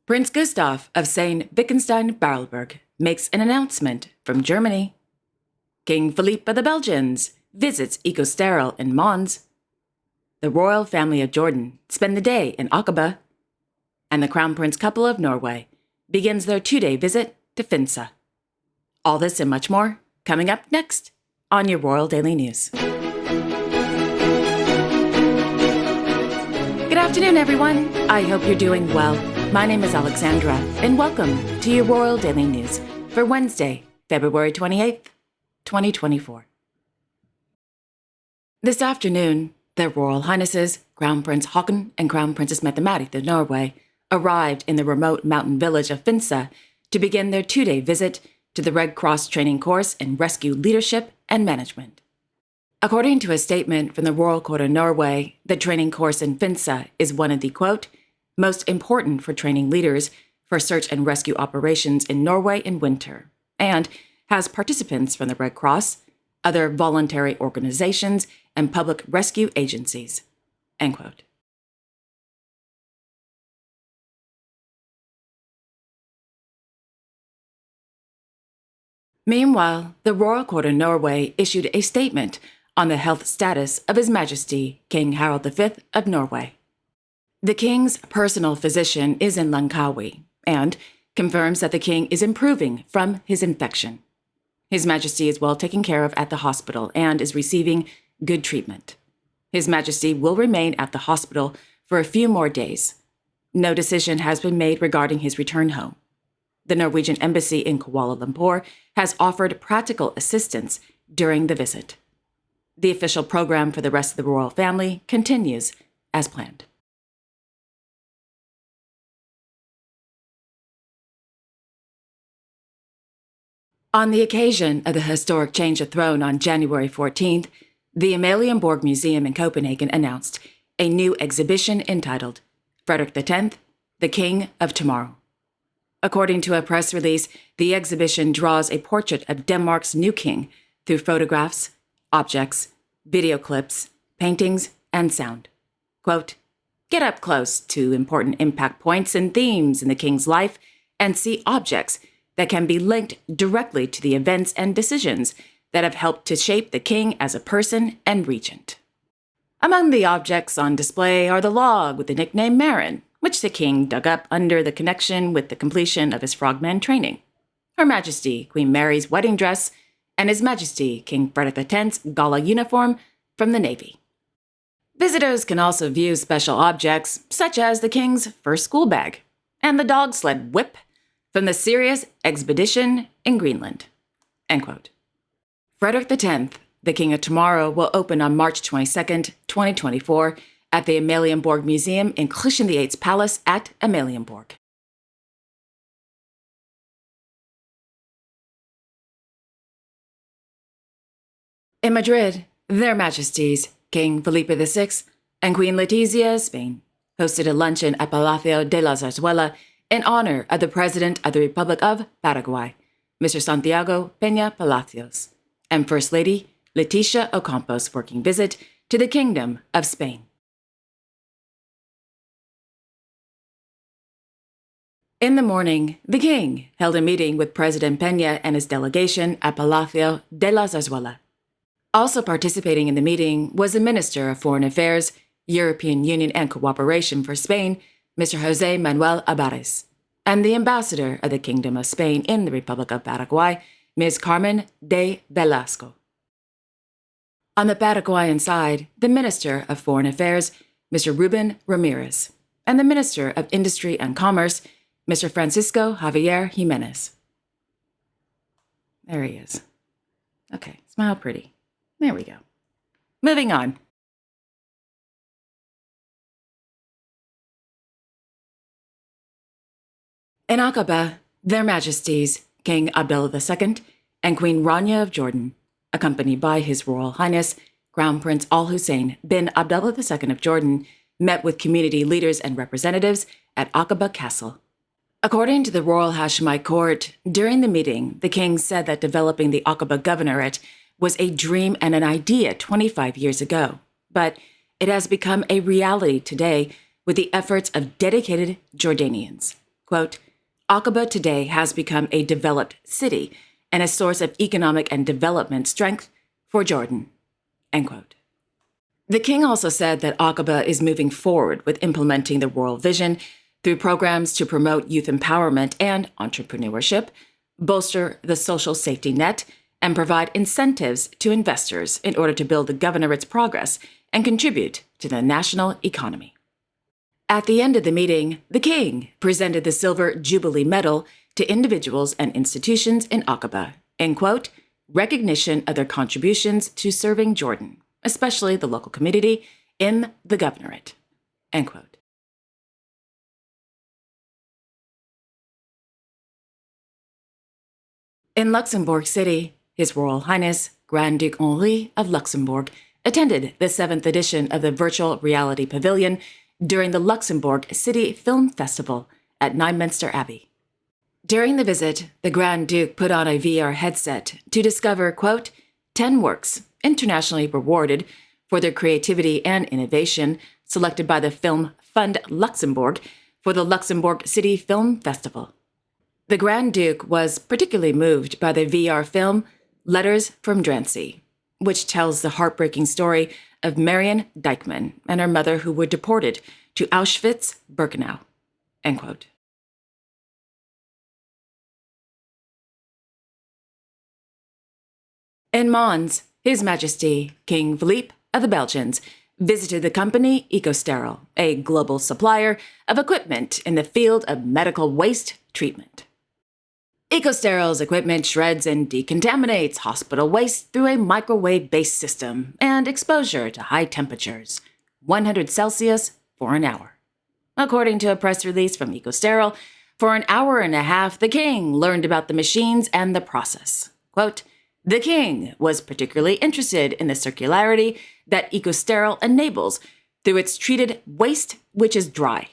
Prince Gustav of Sayn-Wittgenstein-Berleburg makes an announcement from Germany. King Philippe of the Belgians visits Ecosteryl in Mons. The royal family of Jordan spend the day in Aqaba. And the Crown Prince couple of Norway begins their 2-day visit to Finse. All this and much more coming up next on your Royal Daily News. Good afternoon, everyone. I hope you're doing well. My name is Alexandra, and welcome to your Royal Daily News for Wednesday, February 28th, 2024. This afternoon, Their Royal Highnesses, Crown Prince Haakon and Crown Princess Mette-Marit of Norway, arrived in the remote mountain village of Finse to begin their 2-day visit to the Red Cross training course in rescue leadership and management. According to a statement from the Royal Court of Norway, the training course in Finse is one of the, quote, most important for training leaders for search and rescue operations in Norway in winter, and has participants from the Red Cross, other voluntary organizations, and public rescue agencies, end quote. Meanwhile, the Royal Court of Norway issued a statement on the health status of His Majesty King Harald V of Norway. The king's personal physician is in Langkawi and confirms that the king is improving from his infection. His Majesty is well taken care of at the hospital and is receiving good treatment. His Majesty will remain at the hospital for a few more days. No decision has been made regarding his return home. The Norwegian embassy in Kuala Lumpur has offered practical assistance during the visit. The official program for the rest of the royal family continues as planned. On the occasion of the historic change of throne on January 14th, the Amalienborg Museum in Copenhagen announced a new exhibition entitled Frederik X, the King of Tomorrow. According to a press release, the exhibition draws a portrait of Denmark's new king through photographs, objects, video clips, paintings, and sound. Quote, get up close to important impact points and themes in the king's life and see objects that can be linked directly to the events and decisions that have helped to shape the king as a person and regent. Among the objects on display are the log with the nickname Marin, which the king dug up under the connection with the completion of his frogman training, Her Majesty Queen Mary's wedding dress, and His Majesty King Frederik X's gala uniform from the Navy. Visitors can also view special objects such as the king's first school bag and the dog sled whip from the Sirius expedition in Greenland, end quote. Frederik X, the King of Tomorrow, will open on March 22nd, 2024, at the Amalienborg Museum in Christian VIII's Palace at Amalienborg. In Madrid, Their Majesties King Felipe VI and Queen Letizia of Spain hosted a luncheon at Palacio de la Zarzuela in honor of the President of the Republic of Paraguay, Mr. Santiago Peña Palacios, and First Lady Leticia Ocampos' working visit to the Kingdom of Spain. In the morning, the king held a meeting with President Peña and his delegation at Palacio de la Zarzuela. Also participating in the meeting was the Minister of Foreign Affairs, European Union and Cooperation for Spain, Mr. José Manuel Álvarez, and the Ambassador of the Kingdom of Spain in the Republic of Paraguay, Ms. Carmen de Velasco. On the Paraguayan side, the Minister of Foreign Affairs, Mr. Ruben Ramirez, and the Minister of Industry and Commerce, Mr. Francisco Javier Jimenez. There he is. Okay, smile pretty. There we go. Moving on. In Aqaba, Their Majesties King Abdullah II and Queen Rania of Jordan, accompanied by His Royal Highness Crown Prince Al Hussein bin Abdullah II of Jordan, met with community leaders and representatives at Aqaba Castle. According to the Royal Hashemite Court, during the meeting, the king said that developing the Aqaba Governorate was a dream and an idea 25 years ago, but it has become a reality today with the efforts of dedicated Jordanians. quote, Aqaba today has become a developed city and a source of economic and development strength for Jordan, end quote. The king also said that Aqaba is moving forward with implementing the royal vision through programs to promote youth empowerment and entrepreneurship, bolster the social safety net, and provide incentives to investors in order to build the governorate's progress and contribute to the national economy. At the end of the meeting, the king presented the Silver Jubilee Medal to individuals and institutions in Aqaba, in quote, recognition of their contributions to serving Jordan, especially the local community, in the governorate, end quote. In Luxembourg City, His Royal Highness Grand Duke Henri of Luxembourg attended the 7th edition of the Virtual Reality Pavilion during the Luxembourg City Film Festival at Nyminster Abbey. During the visit, the Grand Duke put on a VR headset to discover, quote, 10 works internationally rewarded for their creativity and innovation selected by the Film Fund Luxembourg for the Luxembourg City Film Festival. The Grand Duke was particularly moved by the VR film Letters from Drancy, which tells the heartbreaking story of Marion Dijkman and her mother who were deported to Auschwitz-Birkenau, end quote. In Mons, His Majesty King Philippe of the Belgians visited the company Ecosteryl, a global supplier of equipment in the field of medical waste treatment. Ecosteryl's equipment shreds and decontaminates hospital waste through a microwave-based system and exposure to high temperatures, 100 Celsius for an hour. According to a press release from Ecosteryl, for an hour and a half, the king learned about the machines and the process. Quote, the king was particularly interested in the circularity that Ecosteryl enables through its treated waste, which is dry.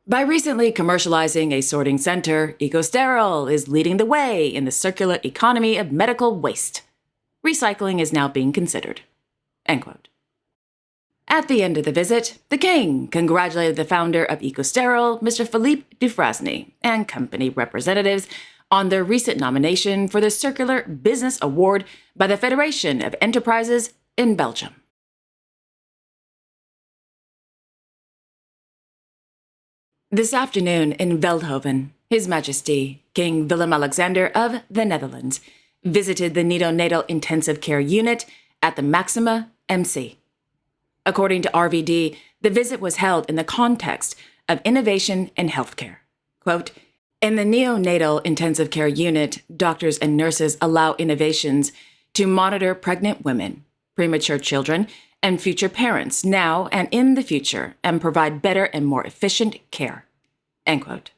By recently commercializing a sorting center, Ecosteryl is leading the way in the circular economy of medical waste. Recycling is now being considered, end quote. At the end of the visit, the king congratulated the founder of Ecosteryl, Mr. Philippe Dufresne, and company representatives on their recent nomination for the Circular Business Award by the Federation of Enterprises in Belgium. This afternoon in Veldhoven, His Majesty King Willem-Alexander of the Netherlands visited the neonatal intensive care unit at the Maxima MC. According to RVD, the visit was held in the context of innovation in healthcare. Quote, in the neonatal intensive care unit, doctors and nurses allow innovations to monitor pregnant women, premature children, and future parents now and in the future and provide better and more efficient care, end quote.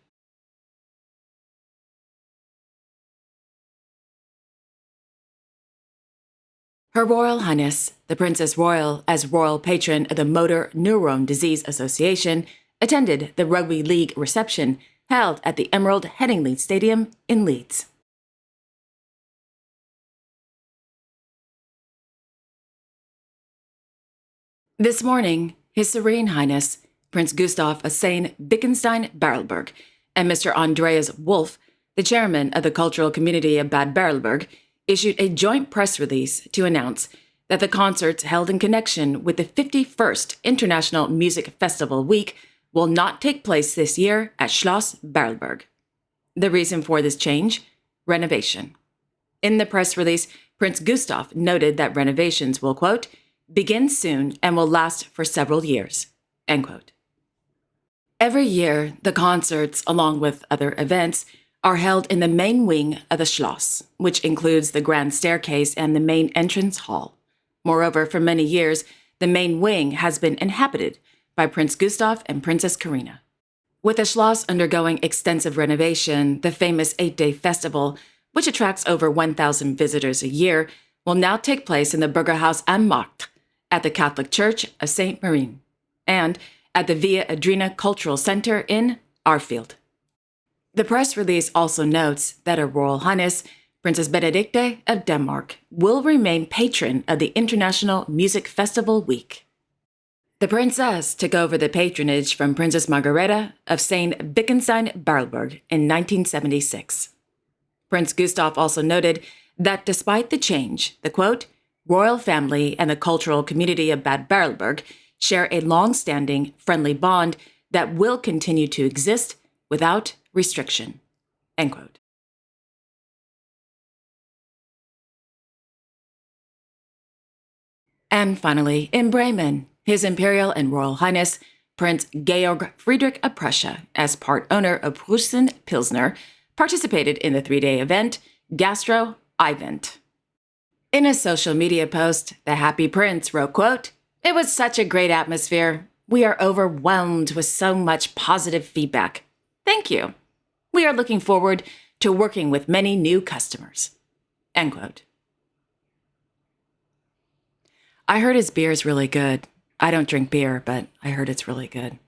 Her Royal Highness, the Princess Royal, as Royal Patron of the Motor Neurone Disease Association, attended the Rugby League reception held at the Emerald Headingley Stadium in Leeds. This morning, His Serene Highness, Prince Gustav of Sayn-Wittgenstein-Berleburg, and Mr. Andreas Wolff, the chairman of the cultural community of Bad Berleburg, issued a joint press release to announce that the concerts held in connection with the 51st International Music Festival Week will not take place this year at Schloss Berleburg. The reason for this change? Renovation. In the press release, Prince Gustav noted that renovations will, quote, begin soon and will last for several years, end quote. Every year, the concerts, along with other events, are held in the main wing of the Schloss, which includes the grand staircase and the main entrance hall. Moreover, for many years, the main wing has been inhabited by Prince Gustav and Princess Karina. With the Schloss undergoing extensive renovation, the famous 8-day festival, which attracts over 1,000 visitors a year, will now take place in the Burgerhaus am Markt, at the Catholic Church of St. Marien, and at the Via Adrina Cultural Center in Arfield. The press release also notes that Her Royal Highness, Princess Benedicte of Denmark, will remain patron of the International Music Festival Week. The princess took over the patronage from Princess Margareta of Sayn-Wittgenstein-Berleburg in 1976. Prince Gustav also noted that despite the change, the quote, royal family and the cultural community of Bad Berleburg share a long-standing, friendly bond that will continue to exist without restriction, end quote. And finally, in Bremen, His Imperial and Royal Highness Prince Georg Friedrich of Prussia, as part owner of Preußen Pilsner, participated in the 3-day event, Gastro Event. In a social media post, the Happy Prince wrote, quote, "It was such a great atmosphere. We are overwhelmed with so much positive feedback. Thank you. We are looking forward to working with many new customers." End quote. I heard his beer is really good. I don't drink beer, but I heard it's really good.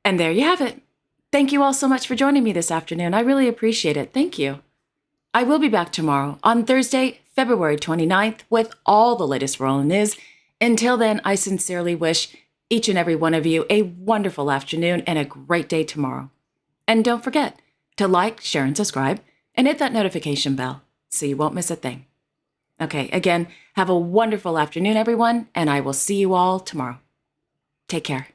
And there you have it. Thank you all so much for joining me this afternoon. I really appreciate it. Thank you. I will be back tomorrow on Thursday, February 29th, with all the latest royal news. Until then, I sincerely wish each and every one of you a wonderful afternoon and a great day tomorrow. And don't forget to like, share, and subscribe, and hit that notification bell so you won't miss a thing. Okay, again, have a wonderful afternoon, everyone, and I will see you all tomorrow. Take care.